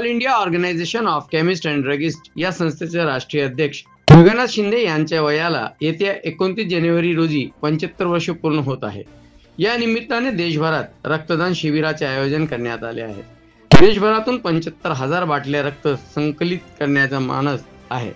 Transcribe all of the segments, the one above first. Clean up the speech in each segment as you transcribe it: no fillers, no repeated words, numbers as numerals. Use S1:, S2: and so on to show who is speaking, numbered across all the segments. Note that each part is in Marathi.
S1: All India organisation of chemist and druggist या संस्थेचे राष्ट्रीय अध्यक्ष जगन्नाथ शिंदे यांच्या वयाला येत्या 29 जानेवारी रोजी 75 वर्ष पूर्ण होत आहे। या निमित्ताने देशभरात रक्तदान शिबिराचे आयोजन करण्यात आले आहे। देशभरातून 75,000 बाटल्या रक्त संकलित करण्याचा मानस आहे।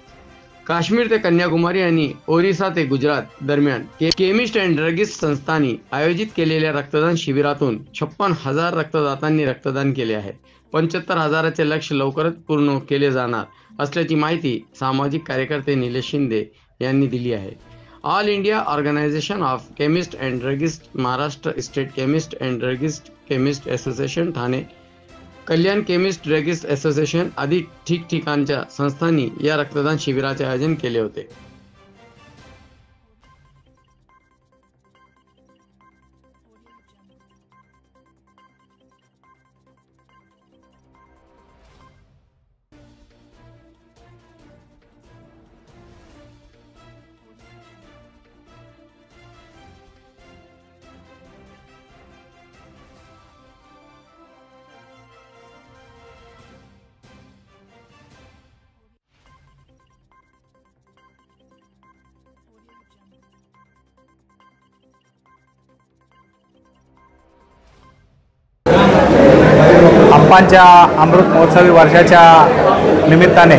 S1: काश्मीर ते कन्याकुमारी आणि ओरिसा ते गुजरात दरम्यान केमिस्ट अँड ड्रगिस्ट संस्थांनी आयोजित केलेल्या रक्तदान शिबिरातून 56,000 रक्तदात्यांनी रक्तदान केले आहे। 75,000चे लक्ष्य लवकरच पूर्ण केले जाणार असल्याची माहिती सामाजिक कार्यकर्ते निलेश शिंदे यांनी दिली आहे। All India organisation of chemist and druggist, Maharashtra state chemist and druggist, chemist association Thane, Kalyan chemist druggist association आदी ठिकठिकाणच्या संस्थांनी या रक्तदान शिबिराचे आयोजन केले होते।
S2: आंबांच्या अमृत महोत्सवी वर्षाच्या निमित्ताने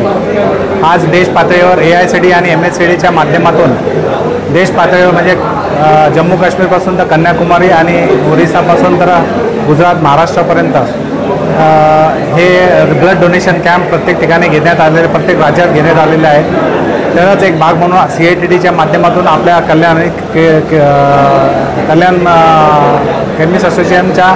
S2: आज देश पातळीवर AICTE आणि MHCDच्या माध्यमातून देश पातळीवर म्हणजे जम्मू काश्मीरपासून तर कन्याकुमारी आणि ओरिसापासून तर गुजरात महाराष्ट्रापर्यंत हे ब्लड डोनेशन कॅम्प प्रत्येक ठिकाणी घेण्यात आलेले, प्रत्येक राज्यात घेण्यात आलेले आहे। त्याचाच एक भाग म्हणून CITTच्या माध्यमातून आपल्या कल्याण केमिस्ट असोसिएशनच्या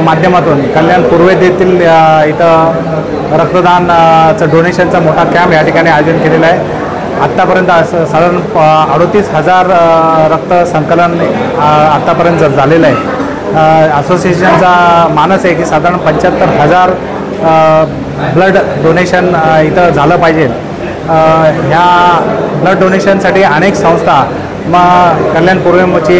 S2: माध्यमातून कल्याण पूर्वेत येथील इथं रक्तदानचं डोनेशनचा मोठा कॅम्प या ठिकाणी आयोजन केलेला आहे। आत्तापर्यंत साधारण 38,000 रक्त संकलन आत्तापर्यंत झालेलं आहे। असोसिएशनचा मानस आहे की साधारण 75,000 ब्लड डोनेशन इथं झालं पाहिजे। ह्या ब्लड डोनेशनसाठी अनेक संस्था कल्याण पूर्वेची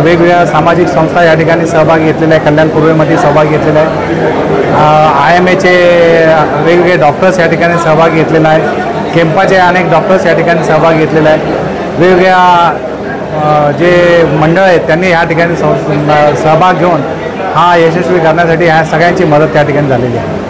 S2: वेगवेगळ्या सामाजिक संस्था या ठिकाणी सहभागी घेतलेल्या आहे। कल्याण पूर्वेमध्ये सहभागी घेतलेला आहे। IMAचे वेगवेगळे डॉक्टर्स या ठिकाणी सहभागी घेतलेला आहे। केम्पाचे अनेक डॉक्टर्स या ठिकाणी सहभागी घेतलेला आहे। वेगवेगळ्या जे मंडळ आहेत त्यांनी या ठिकाणी सहभाग घेऊन हा यशस्वी करण्यासाठी ह्या सगळ्यांची मदत त्या ठिकाणी झालेली आहे।